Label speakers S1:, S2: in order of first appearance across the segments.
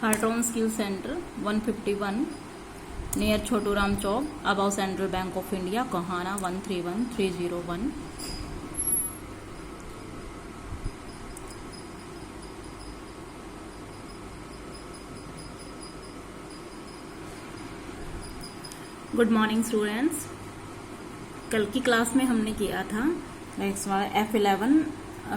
S1: Hartron Skill Center 151 near Chotu Ram Chowk above Central Bank of India, Kohana 131301. Good morning students. कल की class में हमने किया था नेक्स्ट वाला F11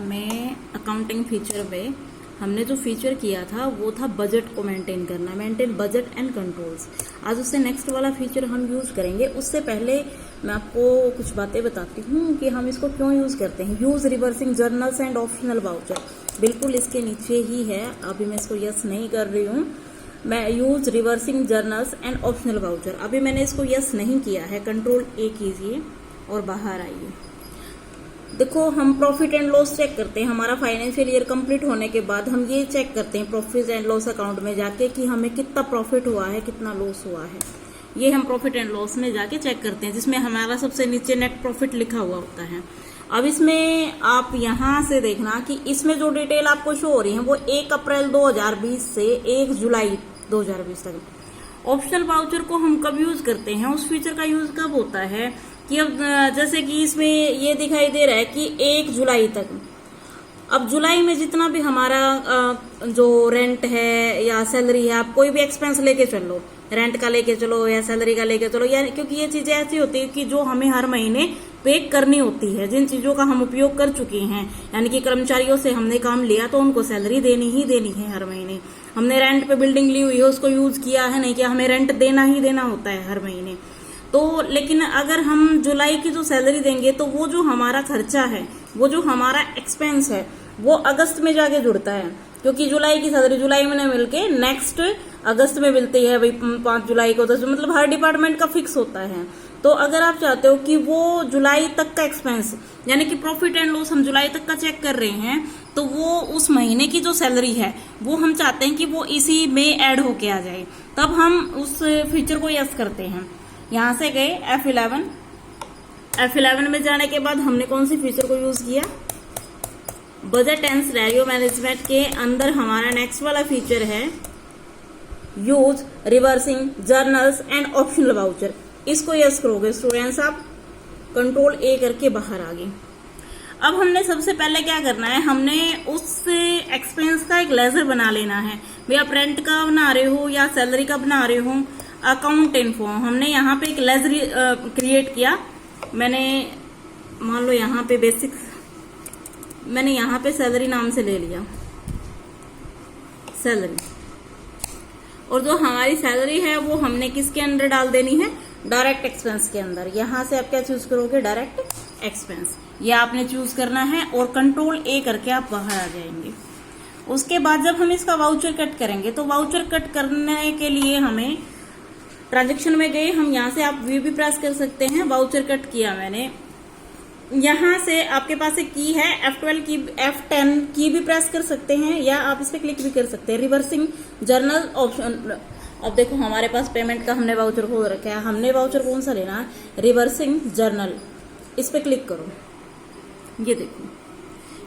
S1: में अकाउंटिंग फीचर में हमने जो फीचर किया था वो था बजट को मेंटेन करना, मेंटेन बजट एंड कंट्रोल्स। आज उससे नेक्स्ट वाला फीचर हम यूज करेंगे। उससे पहले मैं आपको कुछ बातें बताती हूँ कि हम इसको क्यों यूज करते हैं। Use reversing journals and optional voucher, बिल्कुल इसके नीचे ही है। अभी मैं इसको यस नहीं कर रही हूँ। मैं use reversing journals and optional voucher, अभी मैंने इसको यस नहीं किया है। कंट्रोल ए कीजिए और बाहर आइए। देखो, हम प्रॉफिट एंड लॉस चेक करते हैं। हमारा फाइनेंशियल ईयर कंप्लीट होने के बाद हम ये चेक करते हैं प्रॉफिट एंड लॉस अकाउंट में जाके कि हमें कितना प्रॉफिट हुआ है, कितना लॉस हुआ है। ये हम प्रॉफिट एंड लॉस में जाके चेक करते हैं, जिसमें हमारा सबसे नीचे नेट प्रॉफिट लिखा हुआ होता है। अब इसमें आप यहां से देखना कि इसमें जो डिटेल आपको शो हो रही है वो 1 अप्रैल 2020 से 1 जुलाई 2020 तक। ऑप्शनल वाउचर को हम कब यूज करते हैं, उस फीचर का यूज कब होता है कि अब जैसे कि इसमें ये दिखाई दे रहा है कि 1 जुलाई तक। अब जुलाई में जितना भी हमारा जो रेंट है या सैलरी है, आप कोई भी एक्सपेंस लेके चलो, रेंट का लेके चलो या सैलरी का लेके चलो, या क्योंकि ये चीजें ऐसी होती है कि जो हमें हर महीने पे करनी होती है, जिन चीजों का हम उपयोग कर चुके हैं, यानी कि कर्मचारियों से हमने काम लिया तो उनको सैलरी देनी ही देनी है हर महीने। हमने रेंट पे बिल्डिंग ली हुई है, उसको यूज किया है नहीं किया, हमें रेंट देना ही देना होता है हर महीने। तो लेकिन अगर हम जुलाई की जो सैलरी देंगे तो वो जो हमारा खर्चा है, वो जो हमारा एक्सपेंस है, वो अगस्त में जाके जुड़ता है। क्योंकि जुलाई की सैलरी जुलाई में नहीं मिलके नेक्स्ट अगस्त में मिलती है भाई, 5 जुलाई को। तो मतलब हर डिपार्टमेंट का फिक्स होता है। तो अगर आप चाहते हो कि वो जुलाई तक का एक्सपेंस, यानी कि प्रॉफिट एंड लॉस हम जुलाई तक का चेक कर रहे हैं, तो वो उस महीने की जो सैलरी है वो हम चाहते हैं कि वो इसी में ऐड होके आ जाए, तब हम उस फीचर को यस करते हैं। यहां से गए F11 में जाने के बाद हमने कौन सी फीचर को यूज किया, बजट एंड सिनेरियो मैनेजमेंट के अंदर हमारा नेक्स्ट वाला फीचर है use reversing journals and optional voucher. इसको यस करोगे स्टूडेंट्स आप, कंट्रोल ए करके बाहर आ गए। अब हमने सबसे पहले क्या करना है, हमने उस एक्सपेंस का एक लेजर बना लेना है। भाई आप रेंट का बना रहे हो या सैलरी का बना रहे हो, अकाउंट इन्फो, हमने यहाँ पे एक लेजर क्रिएट किया। मैंने मान लो यहाँ पे बेसिक, मैंने यहाँ पे सैलरी नाम से ले लिया सैलरी, और जो हमारी सैलरी है वो हमने किसके अंदर डाल देनी है, डायरेक्ट एक्सपेंस के अंदर। यहां से आप क्या चूज करोगे, डायरेक्ट एक्सपेंस, ये आपने चूज करना है और कंट्रोल ए करके आप बाहर आ जाएंगे। उसके बाद जब हम इसका वाउचर कट करेंगे, तो वाउचर कट करने के लिए हमें ट्रांजेक्शन में गए, हम यहाँ से आप वी भी प्रेस कर सकते हैं। वाउचर कट किया मैंने, यहाँ से आपके पास एक की है F12 की, F10 की भी प्रेस कर सकते हैं, या आप इस पे क्लिक भी कर सकते हैं। Reversing journal option. अब देखो हमारे पास पेमेंट का हमने वाउचर खोल रखा है, हमने वाउचर कौन सा लेना है, रिवर्सिंग जर्नल। इस पे क्लिक करो, ये देखो,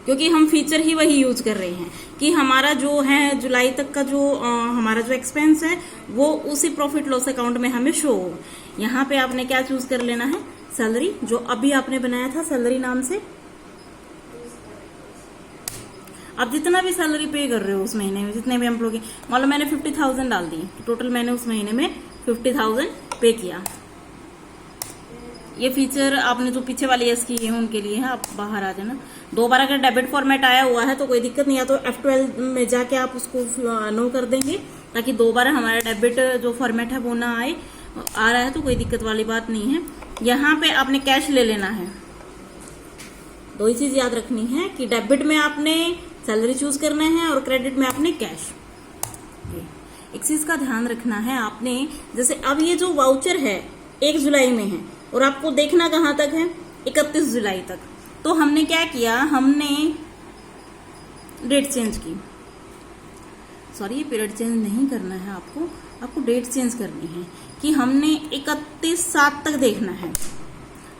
S1: क्योंकि हम फीचर ही वही यूज कर रहे हैं कि हमारा जो है जुलाई तक का जो हमारा जो एक्सपेंस है वो उसी प्रॉफिट लॉस अकाउंट में हमें शो हो। यहाँ पे आपने क्या चूज कर लेना है, सैलरी, जो अभी आपने बनाया था सैलरी नाम से। अब जितना भी सैलरी पे कर रहे हो उस महीने में, जितने भी एम्प्लॉय, मान लो मैंने 50,000 डाल दी, टोटल मैंने उस महीने में 50,000 पे किया। ये फीचर आपने जो पीछे वाली एस की है उनके लिए है, आप बाहर आ जाना। 2 बार अगर डेबिट फॉर्मेट आया हुआ है तो कोई दिक्कत नहीं है, तो F12 में जाके आप उसको नो कर देंगे, ताकि 2 बार हमारा डेबिट जो फॉर्मेट है वो ना आए। आ रहा है तो कोई दिक्कत वाली बात नहीं है। यहाँ पे आपने कैश ले लेना है। 2 ही चीज याद रखनी है कि डेबिट में आपने सैलरी चूज करना है और क्रेडिट में आपने कैश। एक चीज का ध्यान रखना है आपने, जैसे अब ये जो वाउचर है 1 जुलाई में है और आपको देखना कहाँ तक है, 31 जुलाई तक। तो हमने क्या किया, हमने डेट चेंज की, सॉरी पीरियड चेंज नहीं करना है आपको डेट चेंज करनी है कि हमने 31/7 तक देखना है।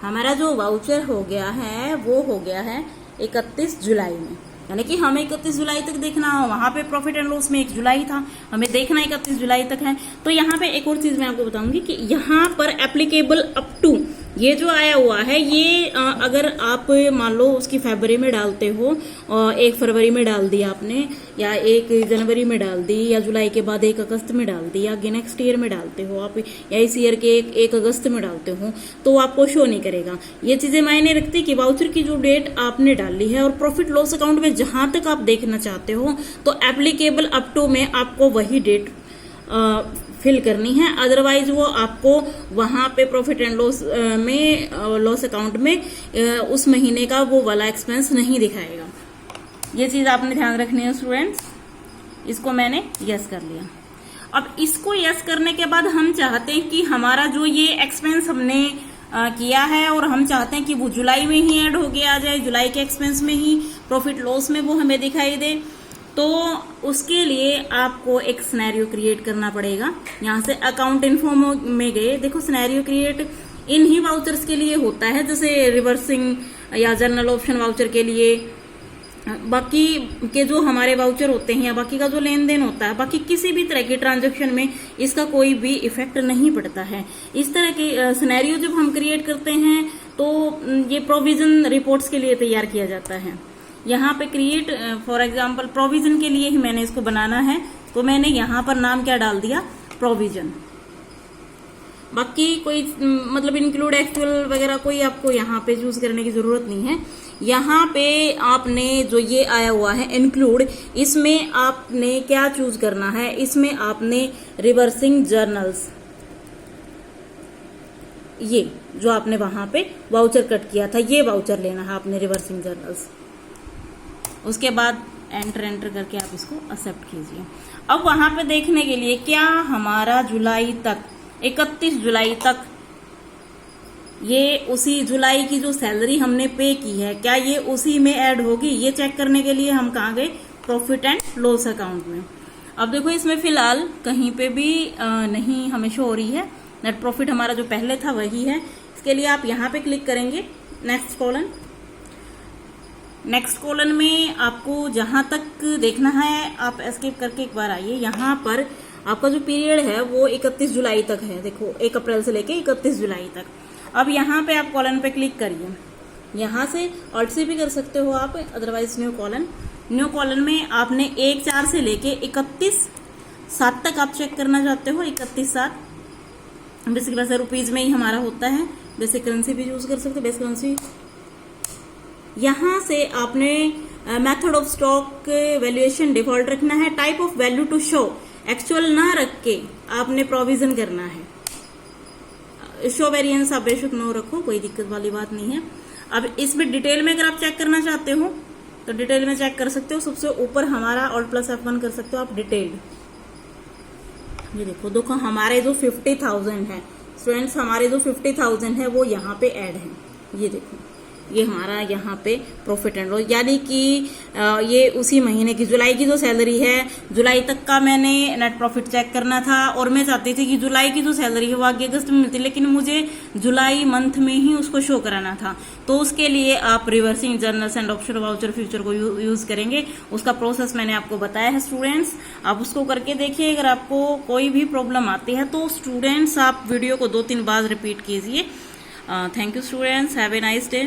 S1: हमारा जो वाउचर हो गया है वो हो गया है 31 जुलाई में। यानी कि हमें 31 जुलाई तक देखना, वहां पे प्रॉफिट एंड लॉस में 1 जुलाई था, हमें देखना 31 जुलाई तक है। तो यहाँ पे एक और चीज मैं आपको बताऊंगी कि यहाँ पर एप्लीकेबल अप टू ये जो आया हुआ है, ये अगर आप मान लो उसकी फरवरी में डालते हो, 1 फरवरी में डाल दी आपने, या 1 जनवरी में डाल दी, या जुलाई के बाद 1 अगस्त में डाल दी, या नेक्स्ट ईयर में डालते हो आप, या इस ईयर के 1 अगस्त में डालते हो, तो आपको शो नहीं करेगा। ये चीजें मायने रखती कि वाउचर की जो डेट आपने डाली है और प्रॉफिट लॉस अकाउंट में जहां तक आप देखना चाहते हो, तो एप्लीकेबल अप टू में आपको वही डेट फिल करनी है, अदरवाइज वो आपको वहां पे प्रॉफिट एंड लॉस में लॉस अकाउंट में उस महीने का वो वाला एक्सपेंस नहीं दिखाएगा। ये चीज आपने ध्यान रखनी है स्टूडेंट्स। इसको मैंने यस कर लिया। अब इसको यस करने के बाद हम चाहते हैं कि हमारा जो ये एक्सपेंस हमने किया है और हम चाहते हैं कि वो जुलाई में ही ऐड होके आ जाए, जुलाई के एक्सपेंस में ही प्रॉफिट लॉस में वो हमें दिखाई दे। तो उसके लिए आपको एक सिनेरियो क्रिएट करना पड़ेगा। यहाँ से अकाउंट इन्फो में गए, देखो scenario create in he vouchers के लिए होता है, जैसे रिवर्सिंग या जर्नल ऑप्शन वाउचर के लिए। बाकी के जो हमारे वाउचर होते हैं या बाकी का जो लेन देन होता है, बाकी किसी भी तरह के ट्रांजैक्शन में इसका कोई भी इफेक्ट नहीं पड़ता है। इस तरह के सिनेरियो जब हम क्रिएट करते हैं तो ये प्रोविजन रिपोर्ट्स के लिए तैयार किया जाता है। यहाँ पे क्रिएट फॉर एग्जांपल प्रोविजन के लिए ही मैंने इसको बनाना है, तो मैंने यहाँ पर नाम क्या डाल दिया, प्रोविजन। बाकी कोई मतलब इंक्लूड एक्चुअल वगैरह कोई आपको यहाँ पे चूज करने की जरूरत नहीं है। यहाँ पे आपने जो ये आया हुआ है इंक्लूड, इसमें आपने क्या चूज करना है, इसमें आपने रिवर्सिंग जर्नल्स, ये जो आपने वहां पे वाउचर कट किया था, ये वाउचर लेना है आपने रिवर्सिंग जर्नल्स। उसके बाद एंटर करके आप इसको एक्सेप्ट कीजिए। अब वहां पे देखने के लिए क्या हमारा जुलाई तक 31 जुलाई तक ये उसी जुलाई की जो सैलरी हमने पे की है, क्या ये उसी में ऐड होगी, ये चेक करने के लिए हम कहाँ गए, प्रॉफिट एंड लॉस अकाउंट में। अब देखो इसमें फिलहाल कहीं पे भी नहीं हमें शो हो रही है, नेट प्रॉफिट हमारा जो पहले था वही है। इसके लिए आप यहाँ पे क्लिक करेंगे, नेक्स्ट कॉलम। नेक्स्ट कॉलम में आपको जहां तक देखना है आप एस्केप करके एक बार आइए। यहाँ पर आपका जो पीरियड है वो 31 जुलाई तक है, देखो 1 अप्रैल से लेके 31 जुलाई तक। अब यहाँ पे आप कॉलम पे क्लिक करिए, यहाँ से ऑल्ट से भी कर सकते हो आप, otherwise new column. New column में आपने 1/4 से लेके 31/7 तक आप चेक करना चाहते हो। 31/7 बेसिक वैसे रुपीज में ही हमारा होता है, बेसिक करेंसी भी यूज कर सकते हो, बेसिक करेंसी। यहां से आपने method of stock valuation default रखना है, type of value to show actual ना रख के आपने प्रोविजन करना है। शो वेरिएंस आप बेशक नो रखो, कोई दिक्कत वाली बात नहीं है। अब इसमें डिटेल में अगर आप चेक करना चाहते हो तो डिटेल में चेक कर सकते हो। सबसे ऊपर हमारा Alt+F1 कर सकते हो आप, डिटेल्ड। ये देखो हमारे जो 50,000 है स्टूडेंट्स, हमारे जो 50,000 है वो यहाँ पे ऐड है। ये देखो ये हमारा यहाँ पे प्रॉफिट एंड लॉस, यानी कि ये उसी महीने की जुलाई की जो सैलरी है, जुलाई तक का मैंने नेट प्रॉफिट चेक करना था और मैं चाहती थी कि जुलाई की जो सैलरी है वो आगे अगस्त में मिलती, लेकिन मुझे जुलाई मंथ में ही उसको शो कराना था। तो उसके लिए आप reversing journals and option voucher future को यूज करेंगे। उसका प्रोसेस मैंने आपको बताया है स्टूडेंट्स, आप उसको करके देखिए। अगर आपको कोई भी प्रॉब्लम आती है तो स्टूडेंट्स आप वीडियो को 2-3 बार रिपीट कीजिए। Thank you students, have a nice day.